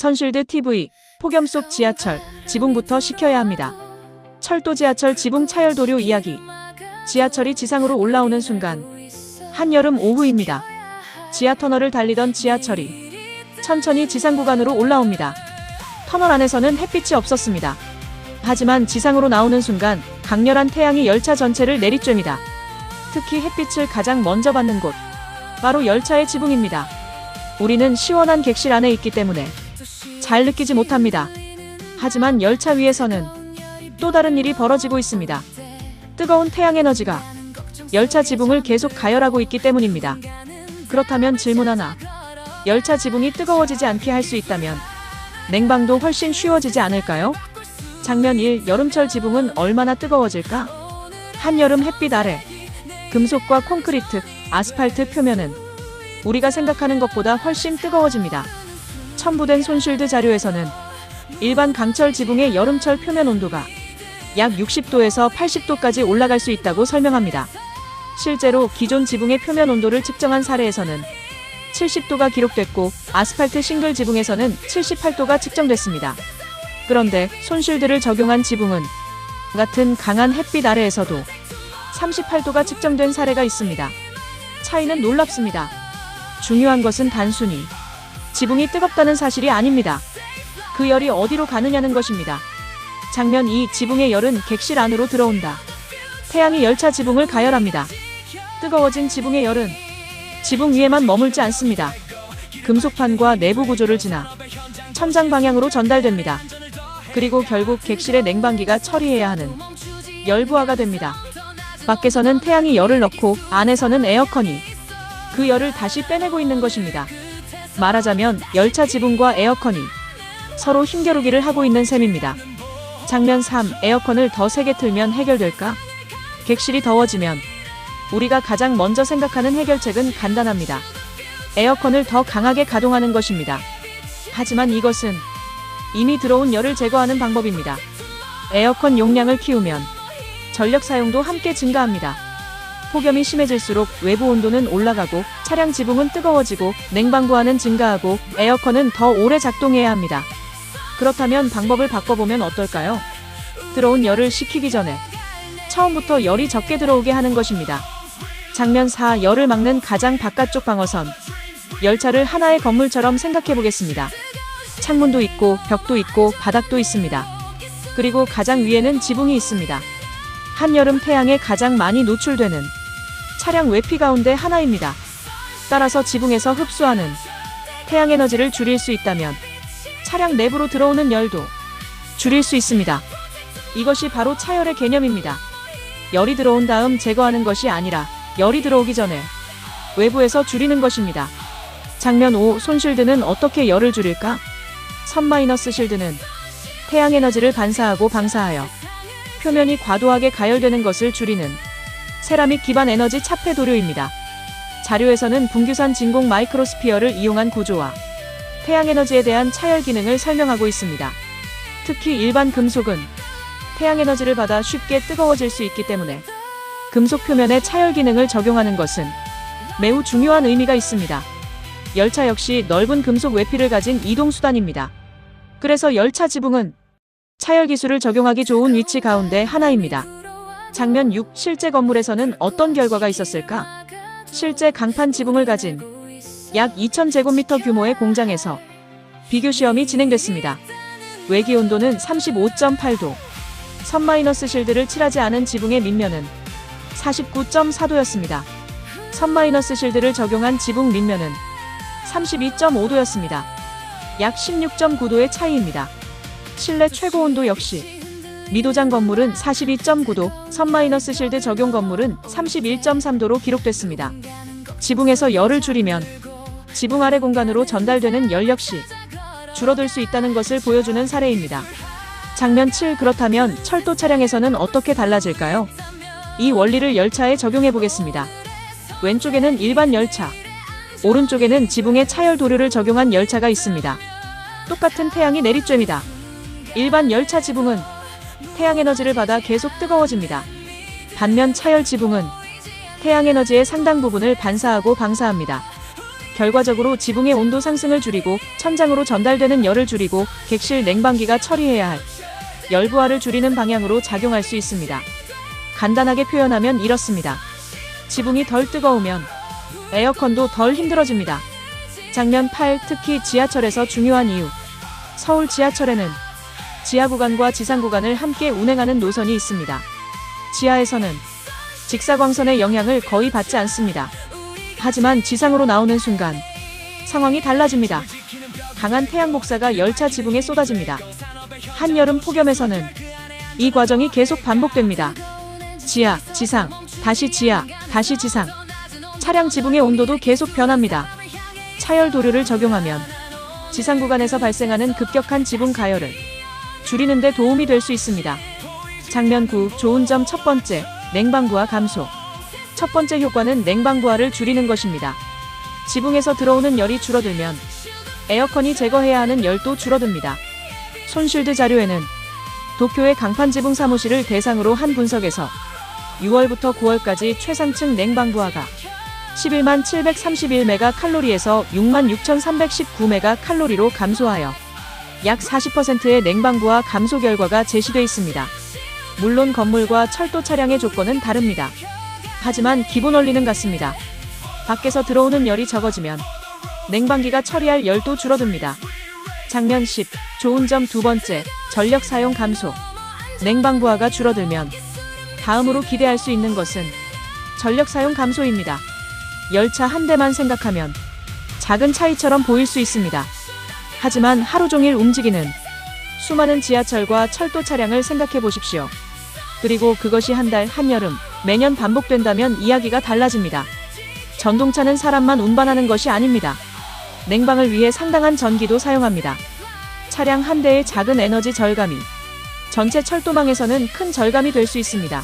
선쉴드 TV, 폭염 속 지하철, 지붕부터 식혀야 합니다. 철도 지하철 지붕 차열 도료 이야기. 지하철이 지상으로 올라오는 순간, 한여름 오후입니다. 지하터널을 달리던 지하철이 천천히 지상 구간으로 올라옵니다. 터널 안에서는 햇빛이 없었습니다. 하지만 지상으로 나오는 순간 강렬한 태양이 열차 전체를 내리쬐입니다. 특히 햇빛을 가장 먼저 받는 곳, 바로 열차의 지붕입니다. 우리는 시원한 객실 안에 있기 때문에 잘 느끼지 못합니다. 하지만 열차 위에서는 또 다른 일이 벌어지고 있습니다. 뜨거운 태양 에너지가 열차 지붕을 계속 가열하고 있기 때문입니다. 그렇다면 질문 하나. 열차 지붕이 뜨거워지지 않게 할 수 있다면 냉방도 훨씬 쉬워지지 않을까요? 장면 1. 여름철 지붕은 얼마나 뜨거워질까? 한여름 햇빛 아래 금속과 콘크리트, 아스팔트 표면은 우리가 생각하는 것보다 훨씬 뜨거워집니다. 첨부된 손쉴드 자료에서는 일반 강철 지붕의 여름철 표면 온도가 약 60도에서 80도까지 올라갈 수 있다고 설명합니다. 실제로 기존 지붕의 표면 온도를 측정한 사례에서는 70도가 기록됐고 아스팔트 싱글 지붕에서는 78도가 측정됐습니다. 그런데 손쉴드를 적용한 지붕은 같은 강한 햇빛 아래에서도 38도가 측정된 사례가 있습니다. 차이는 놀랍습니다. 중요한 것은 단순히 지붕이 뜨겁다는 사실이 아닙니다. 그 열이 어디로 가느냐는 것입니다. 장면 2. 지붕의 열은 객실 안으로 들어온다. 태양이 열차 지붕을 가열합니다. 뜨거워진 지붕의 열은 지붕 위에만 머물지 않습니다. 금속판과 내부 구조를 지나 천장 방향으로 전달됩니다. 그리고 결국 객실의 냉방기가 처리해야 하는 열부하가 됩니다. 밖에서는 태양이 열을 넣고 안에서는 에어컨이 그 열을 다시 빼내고 있는 것입니다. 말하자면 열차 지붕과 에어컨이 서로 힘겨루기를 하고 있는 셈입니다. 장면 3. 에어컨을 더 세게 틀면 해결될까? 객실이 더워지면 우리가 가장 먼저 생각하는 해결책은 간단합니다. 에어컨을 더 강하게 가동하는 것입니다. 하지만 이것은 이미 들어온 열을 제거하는 방법입니다. 에어컨 용량을 키우면 전력 사용도 함께 증가합니다. 폭염이 심해질수록 외부 온도는 올라가고 차량 지붕은 뜨거워지고 냉방구하는 증가하고 에어컨은 더 오래 작동해야 합니다. 그렇다면 방법을 바꿔보면 어떨까요? 들어온 열을 식히기 전에 처음부터 열이 적게 들어오게 하는 것입니다. 장면 4. 열을 막는 가장 바깥쪽 방어선. 열차를 하나의 건물처럼 생각해보겠습니다. 창문도 있고 벽도 있고 바닥도 있습니다. 그리고 가장 위에는 지붕이 있습니다. 한여름 태양에 가장 많이 노출되는 차량 외피 가운데 하나입니다. 따라서 지붕에서 흡수하는 태양 에너지를 줄일 수 있다면 차량 내부로 들어오는 열도 줄일 수 있습니다. 이것이 바로 차열의 개념입니다. 열이 들어온 다음 제거하는 것이 아니라 열이 들어오기 전에 외부에서 줄이는 것입니다. 장면 5. 손쉴드는 어떻게 열을 줄일까? 선- 실드는 태양 에너지를 반사하고 방사하여 표면이 과도하게 가열되는 것을 줄이는 세라믹 기반 에너지 차폐 도료입니다. 자료에서는 분규산 진공 마이크로스피어를 이용한 구조와 태양 에너지에 대한 차열 기능을 설명하고 있습니다. 특히 일반 금속은 태양 에너지를 받아 쉽게 뜨거워질 수 있기 때문에 금속 표면에 차열 기능을 적용하는 것은 매우 중요한 의미가 있습니다. 열차 역시 넓은 금속 외피를 가진 이동수단입니다. 그래서 열차 지붕은 차열 기술을 적용하기 좋은 위치 가운데 하나입니다. 장면 6. 실제 건물에서는 어떤 결과가 있었을까? 실제 강판 지붕을 가진 약 2000제곱미터 규모의 공장에서 비교 시험이 진행됐습니다. 외기 온도는 35.8도, 선- 실드를 칠하지 않은 지붕의 밑면은 49.4도였습니다. 선- 실드를 적용한 지붕 밑면은 32.5도였습니다. 약 16.9도의 차이입니다. 실내 최고 온도 역시 미도장 건물은 42.9도, 선- 실드 적용 건물은 31.3도로 기록됐습니다. 지붕에서 열을 줄이면 지붕 아래 공간으로 전달되는 열 역시 줄어들 수 있다는 것을 보여주는 사례입니다. 장면 7. 그렇다면 철도 차량에서는 어떻게 달라질까요? 이 원리를 열차에 적용해 보겠습니다. 왼쪽에는 일반 열차, 오른쪽에는 지붕에 차열 도료를 적용한 열차가 있습니다. 똑같은 태양이 내리쬐입니다. 일반 열차 지붕은 태양 에너지를 받아 계속 뜨거워집니다. 반면 차열 지붕은 태양 에너지의 상당 부분을 반사하고 방사합니다. 결과적으로 지붕의 온도 상승을 줄이고 천장으로 전달되는 열을 줄이고 객실 냉방기가 처리해야 할 열부하를 줄이는 방향으로 작용할 수 있습니다. 간단하게 표현하면 이렇습니다. 지붕이 덜 뜨거우면 에어컨도 덜 힘들어집니다. 장면 8. 특히 지하철에서 중요한 이유. 서울 지하철에는 지하 구간과 지상 구간을 함께 운행하는 노선이 있습니다. 지하에서는 직사광선의 영향을 거의 받지 않습니다. 하지만 지상으로 나오는 순간 상황이 달라집니다. 강한 태양 복사가 열차 지붕에 쏟아집니다. 한여름 폭염에서는 이 과정이 계속 반복됩니다. 지하, 지상, 다시 지하, 다시 지상. 차량 지붕의 온도도 계속 변합니다. 차열 도료를 적용하면 지상 구간에서 발생하는 급격한 지붕 가열을 줄이는 데 도움이 될 수 있습니다. 장면 9. 좋은 점 첫 번째, 냉방부하 감소. 첫 번째 효과는 냉방부하를 줄이는 것입니다. 지붕에서 들어오는 열이 줄어들면 에어컨이 제거해야 하는 열도 줄어듭니다. 손쉴드 자료에는 도쿄의 강판 지붕 사무실을 대상으로 한 분석에서 6월부터 9월까지 최상층 냉방부하가 11만 731메가칼로리에서 6만 6,319메가칼로리로 감소하여 약 40%의 냉방부하 감소 결과가 제시돼 있습니다. 물론 건물과 철도 차량의 조건은 다릅니다. 하지만 기본 원리는 같습니다. 밖에서 들어오는 열이 적어지면 냉방기가 처리할 열도 줄어듭니다. 장면 10. 좋은 점 두 번째, 전력 사용 감소. 냉방부하가 줄어들면 다음으로 기대할 수 있는 것은 전력 사용 감소입니다. 열차 한 대만 생각하면 작은 차이처럼 보일 수 있습니다. 하지만 하루 종일 움직이는 수많은 지하철과 철도 차량을 생각해 보십시오. 그리고 그것이 한 달, 한여름, 매년 반복된다면 이야기가 달라집니다. 전동차는 사람만 운반하는 것이 아닙니다. 냉방을 위해 상당한 전기도 사용합니다. 차량 한 대의 작은 에너지 절감이 전체 철도망에서는 큰 절감이 될 수 있습니다.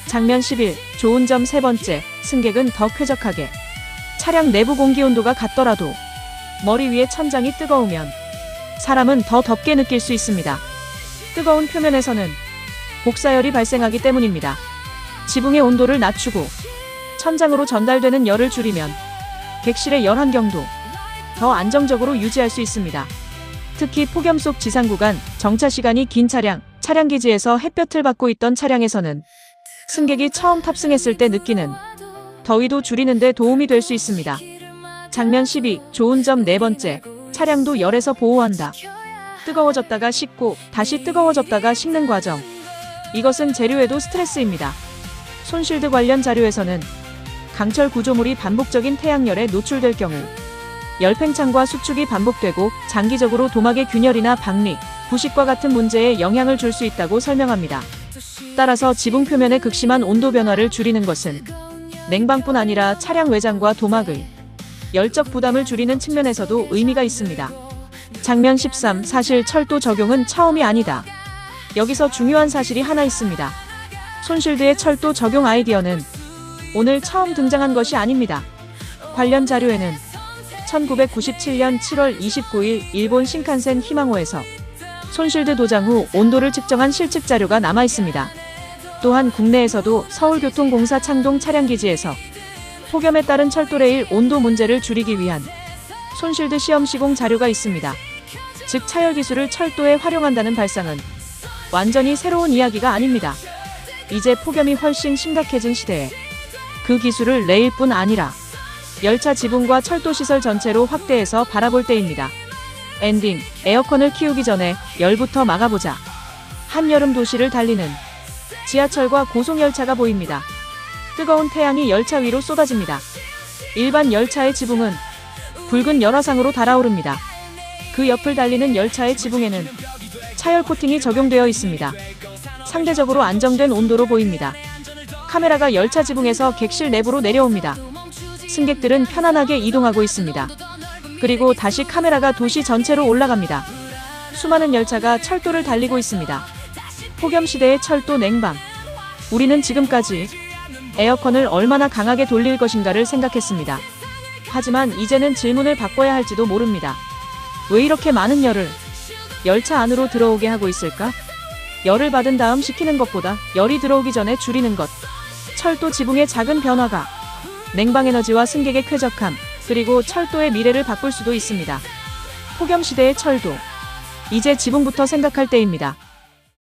장면 11. 좋은 점 세 번째, 승객은 더 쾌적하게. 차량 내부 공기 온도가 같더라도 머리 위에 천장이 뜨거우면 사람은 더 덥게 느낄 수 있습니다. 뜨거운 표면에서는 복사열이 발생하기 때문입니다. 지붕의 온도를 낮추고 천장으로 전달되는 열을 줄이면 객실의 열 환경도 더 안정적으로 유지할 수 있습니다. 특히 폭염 속 지상 구간, 정차 시간이 긴 차량, 차량 기지에서 햇볕을 받고 있던 차량에서는 승객이 처음 탑승했을 때 느끼는 더위도 줄이는 데 도움이 될 수 있습니다. 장면 12. 좋은 점 네 번째, 차량도 열에서 보호한다. 뜨거워졌다가 식고 다시 뜨거워졌다가 식는 과정. 이것은 재료에도 스트레스입니다. 손실드 관련 자료에서는 강철 구조물이 반복적인 태양열에 노출될 경우 열팽창과 수축이 반복되고 장기적으로 도막의 균열이나 박리, 부식과 같은 문제에 영향을 줄 수 있다고 설명합니다. 따라서 지붕 표면의 극심한 온도 변화를 줄이는 것은 냉방뿐 아니라 차량 외장과 도막의 열적 부담을 줄이는 측면에서도 의미가 있습니다. 장면 13. 사실 철도 적용은 처음이 아니다. 여기서 중요한 사실이 하나 있습니다. 손실드의 철도 적용 아이디어는 오늘 처음 등장한 것이 아닙니다. 관련 자료에는 1997년 7월 29일 일본 신칸센 희망호에서 손실드 도장 후 온도를 측정한 실측 자료가 남아 있습니다. 또한 국내에서도 서울교통공사 창동 차량기지에서 폭염에 따른 철도레일 온도 문제를 줄이기 위한 손실드 시험 시공 자료가 있습니다. 즉 차열 기술을 철도에 활용한다는 발상은 완전히 새로운 이야기가 아닙니다. 이제 폭염이 훨씬 심각해진 시대에 그 기술을 레일뿐 아니라 열차 지붕과 철도 시설 전체로 확대해서 바라볼 때입니다. 엔딩. 에어컨을 키우기 전에 열부터 막아보자. 한여름 도시를 달리는 지하철과 고속열차가 보입니다. 뜨거운 태양이 열차 위로 쏟아집니다. 일반 열차의 지붕은 붉은 열화상으로 달아오릅니다. 그 옆을 달리는 열차의 지붕에는 차열 코팅이 적용되어 있습니다. 상대적으로 안정된 온도로 보입니다. 카메라가 열차 지붕에서 객실 내부로 내려옵니다. 승객들은 편안하게 이동하고 있습니다. 그리고 다시 카메라가 도시 전체로 올라갑니다. 수많은 열차가 철도를 달리고 있습니다. 폭염 시대의 철도 냉방. 우리는 지금까지 에어컨을 얼마나 강하게 돌릴 것인가를 생각했습니다. 하지만 이제는 질문을 바꿔야 할지도 모릅니다. 왜 이렇게 많은 열을 열차 안으로 들어오게 하고 있을까? 열을 받은 다음 식히는 것보다 열이 들어오기 전에 줄이는 것. 철도 지붕의 작은 변화가 냉방 에너지와 승객의 쾌적함, 그리고 철도의 미래를 바꿀 수도 있습니다. 폭염 시대의 철도. 이제 지붕부터 생각할 때입니다.